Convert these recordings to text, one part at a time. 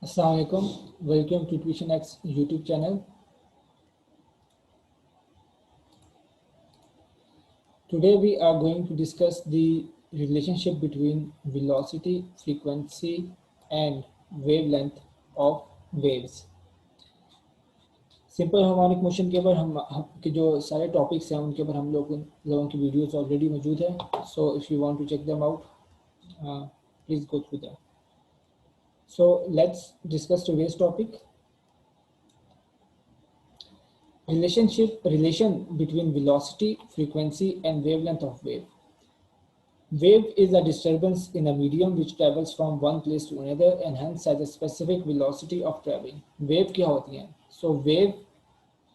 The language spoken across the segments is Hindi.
Assalamualaikum. Welcome to Tuition X YouTube channel. Today we are going to discuss the relationship between velocity, frequency and wavelength of waves. Simple harmonic motion के ऊपर हम के जो सारे टॉपिक्स हैं उनके ऊपर हम लोगों की वीडियोस ऑलरेडी मौजूद है. So if you want to check them out please go through that. So let's discuss today's topic. Relation between velocity, frequency and wavelength of wave. Wave is a disturbance in a medium which travels from one place to another and hence has a specific velocity of traveling. Wave क्या होती हैं? So wave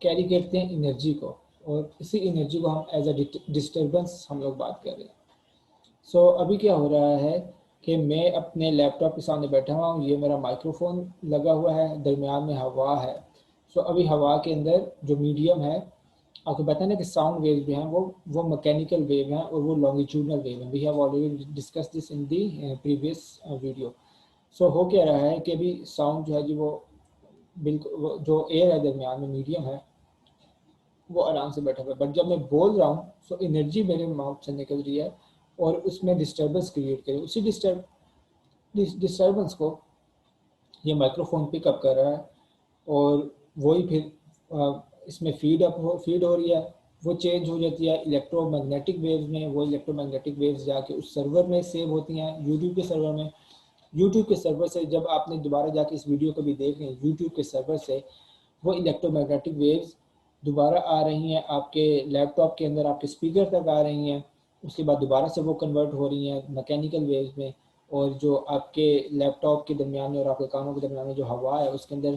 कैरी करते हैं एनर्जी को और इसी एनर्जी को हम एज अ डिस्टर्बेंस हम लोग बात कर रहे हैं. सो अभी क्या हो रहा है कि मैं अपने लैपटॉप के सामने बैठा हुआ हूँ, ये मेरा माइक्रोफोन लगा हुआ है, दरमियान में हवा है. सो अभी हवा के अंदर जो मीडियम है, आपको पता है ना कि साउंड वेव जो हैं वो मैकेनिकल वेव हैं और वो लॉन्गिट्यूडनल वेव हैं. We have already discuss this in the previous video. So हो क्या रहा है कि अभी साउंड जो है जी वो बिल्कुल जो एयर है दरमियान में मीडियम है वो आराम से बैठा हुआ है. बट जब मैं बोल रहा हूँ सो एनर्जी मेरे माउथ से निकल रही है और उसमें डिस्टर्बेंस क्रिएट करे. उसी डिस्टर्बेंस को ये माइक्रोफोन पिकअप कर रहा है और वही फिर इसमें फीड हो रही है. वो चेंज हो जाती है इलेक्ट्रोमैग्नेटिक वेव्स में. वो इलेक्ट्रोमैग्नेटिक वेव्स जाके उस सर्वर में सेव होती हैं, यूट्यूब के सर्वर में. यूट्यूब के सर्वर से जब आपने दोबारा जाके इस वीडियो को भी देख रहे हैं, यूट्यूब के सर्वर से वो इलेक्ट्रोमैग्नेटिक वेव्स दोबारा आ रही हैं आपके लैपटॉप के अंदर, आपके स्पीकर तक आ रही हैं. उसके बाद दोबारा से वो कन्वर्ट हो रही हैं मैकेनिकल वेव्स में और जो आपके लैपटॉप के दरमियान में और आपके कानों के दरमियान में जो हवा है उसके अंदर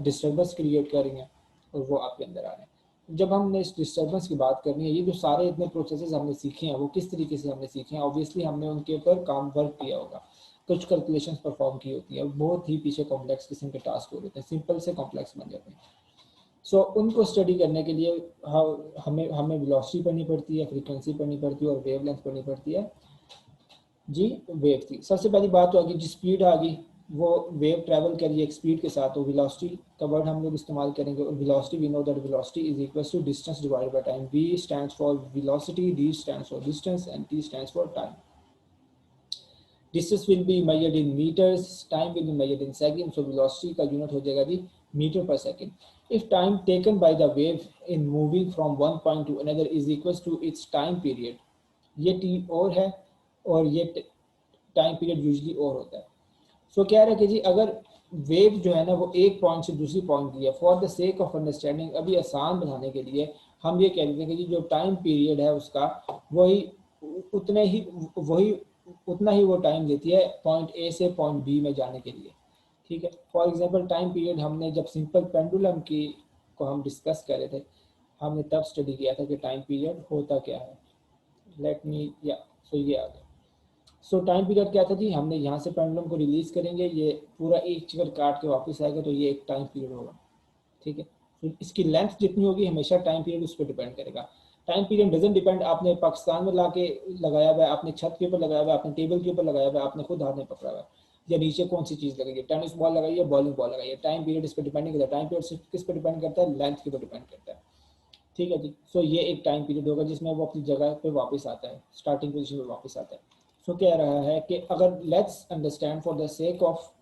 डिस्टर्बेंस क्रिएट कर रही हैं और वो आपके अंदर आ रहे हैं. जब हमने इस डिस्टर्बेंस की बात करनी है, ये जो सारे इतने प्रोसेसेस हमने सीखे हैं वो किस तरीके से हमने सीखे हैं. ऑब्वियसली हमने उनके ऊपर काम वर्क किया होगा, कुछ कैलकुलेशंस परफॉर्म की होती है, बहुत ही पीछे कॉम्प्लेक्स किस्म के टास्क हो रहे हैं, सिंपल से कॉम्प्लेक्स बन जाते हैं. सो उनको स्टडी करने के लिए हमें वेलोसिटी पढ़नी पड़ती है, फ्रीक्वेंसी पढ़नी पड़ती है और वेवलेंथ पढ़नी पड़ती है जी. वेव की सबसे पहली बात तो आ गई जी स्पीड आ गई. वो वेव ट्रैवल करिए एक स्पीड के साथ, तो वेलोसिटी का वर्ड हम लोग इस्तेमाल करेंगे. और velocity we know that velocity is equal to distance divided by time. V stands for velocity, D stands for distance and T stands for time. Distance will be measured in meters, time will be measured in seconds. So velocity का यूनिट हो जाएगा जी मीटर पर second. If time taken by the wave in moving from one point to another is equals to its time period, ये t और है और ये टाइम पीरियड यूजली और होता है. सो क्या है कि जी अगर वेव जो है ना वो एक पॉइंट से दूसरी पॉइंट की है, for the sake of understanding अभी आसान बनाने के लिए हम ये कह देते हैं कि जी जो टाइम पीरियड है उसका उतना ही वो टाइम लेती है पॉइंट ए से पॉइंट बी में जाने के लिए. ठीक है. फॉर एग्जांपल टाइम पीरियड हमने जब सिंपल पेंडुलम की को हम डिस्कस कर रहे थे, हमने तब स्टडी किया था कि टाइम पीरियड होता क्या है. लेट मी या सो ये आ गया. सो टाइम पीरियड क्या था जी, हमने यहाँ से पेंडुलम को रिलीज करेंगे, ये पूरा एक चक्कर काट के वापस आएगा तो ये एक टाइम पीरियड होगा. ठीक है. तो इसकी लेंथ जितनी होगी हमेशा टाइम पीरियड उस पर डिपेंड करेगा. टाइम पीरियड डजंट डिपेंड आपने पाकिस्तान में लाके लगाया हुआ है, आपने छत के ऊपर लगाया हुआ है, आपने टेबल के ऊपर लगाया हुआ है, आपने खुद हाथ में पकड़ा हुआ है, या नीचे कौन सी चीज़ लगाई है, टेनिस बॉल लगाई है, बॉलिंग बॉल लगाई है. टाइम पीरियड इस पर डिपेंड नहीं करता. टाइम पीरियड किस पर डिपेंड करता है, लेंथ के ऊपर डिपेंड करता है. ठीक है जी. सो ये एक टाइम पीरियड होगा जिसमें वो अपनी जगह पे वापस आता है, स्टार्टिंग पोजीशन पे वापस आता है. सो कह रहा है कि अगर let's understand for the sake of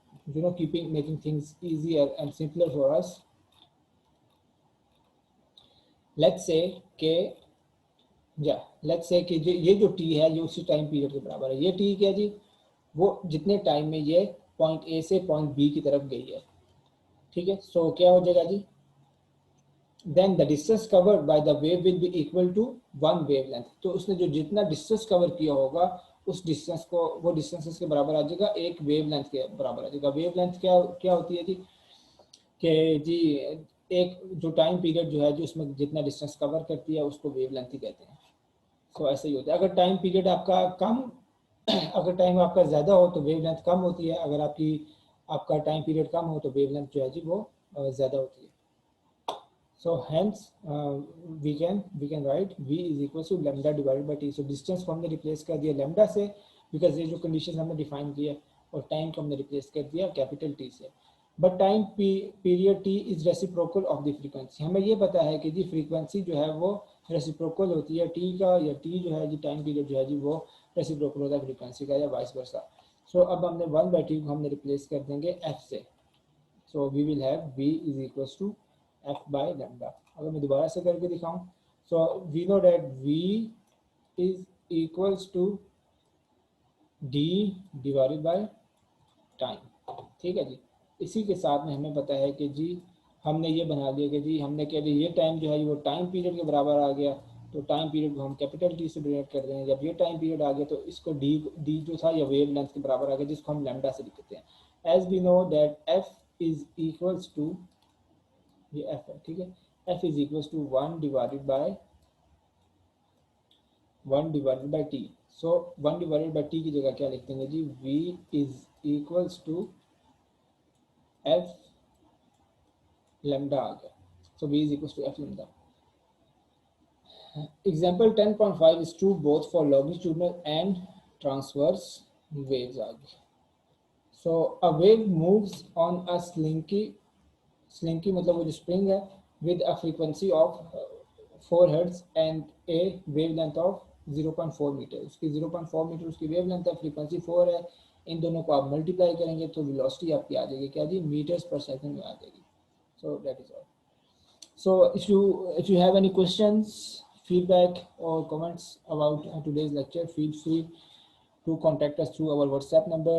keeping making things easier and simpler for us, let's say कि ये जो टी है ये उसी टाइम पीरियड के बराबर है. ये टी क्या जी, वो जितने टाइम में ये पॉइंट ए से पॉइंट बी की तरफ गई है. ठीक है. सो क्या हो जाएगा जी, then the distance covered by the wave will be equal to one wavelength. तो उसने जो जितना डिस्टेंस कवर किया होगा उस डिस्टेंस को वो डिस्टेंसेस के बराबर आ जाएगा, एक वेवलेंथ के बराबर आ जाएगा. वेवलेंथ क्या होती है जी कि जी एक जो टाइम पीरियड जो है जो उसमें जितना डिस्टेंस कवर करती है उसको वेवलेंथ ही कहते हैं. सो ऐसा ही होता है. अगर टाइम पीरियड आपका कम अगर टाइम आपका ज़्यादा हो तो वेवलेंथ कम होती है, अगर आपका टाइम पीरियड कम हो तो वेवलेंथ जो है जी वो ज़्यादा होती है. So hence we can write v is equal to lambda divided by T. So distance को हमने रिप्लेस कर दिया लेमडा से, बिकॉज ये जो कंडीशन हमने डिफाइन की है, और टाइम को हमने रिप्लेस कर दिया कैपिटल टी से. But time period T is reciprocal of the frequency. हमें ये पता है कि जी फ्रीक्वेंसी जो है वो रेसिप्रोकल होती है टी का, या टी जो है जी टाइम पीरियड जो है जी वो रेसिप्रोकल होता है फ्रीक्वेंसी का, या वाइस वर्सा। सो अब हमने 1/t को हमने रिप्लेस कर देंगे f से। So we will have v is equals to f by lambda. अगर मैं दोबारा से करके दिखाऊं, so we know that v is equals to d divided by time. ठीक है जी। इसी के साथ में हमें पता है कि जी हमने ये बना दिया कि जी हमने कह दिया ये टाइम जो है वो टाइम पीरियड के बराबर आ गया, तो टाइम पीरियड को हम कैपिटल टी से डिनोट कर देंगे। जब ये टाइम पीरियड आ गया तो इसको डी जो था या वेव लेंथ के बराबर आ गया, जिसको हम लैम्डा से लिखते हैं। As we know that F is equals to, ये एफ है, ठीक है, F is equals to 1 divided by T. So 1/t की जगह क्या लिख देंगे जी, v is equals to F lambda आ गया। So v is equals to F lambda. Example 10.5 is true both for longitudinal and transverse waves आ गई। So a wave moves on a slinky मतलब वो जो स्प्रिंग है, with a frequency of 4 hertz and a wavelength of 0.4 metre. उसकी 0.4 मीटर उसकी वेवलेंथ है, फ्रीक्वेंसी 4 है। इन दोनों को आप मल्टीप्लाई करेंगे तो वेलोसिटी आपकी आ जाएगी क्या जी, मीटर्स पर सेकंड में आ जाएगी। So that is all. So if you have any questions, feedback or comments about today's lecture, feel free to contact us through our WhatsApp number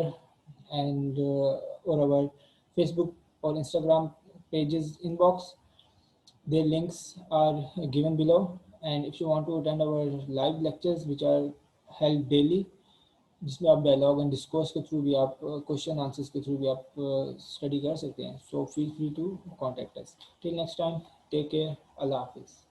and or our Facebook or Instagram pages inbox. Their links are given below. And if you want to attend our live lectures which are held daily, जिसमें आप डायलॉग एंड डिस्कोर्स के थ्रू भी आप क्वेश्चन आंसर्स के थ्रू भी आप स्टडी कर सकते हैं, so feel free to contact us. Till next time, take care, अल्लाह हाफिज़।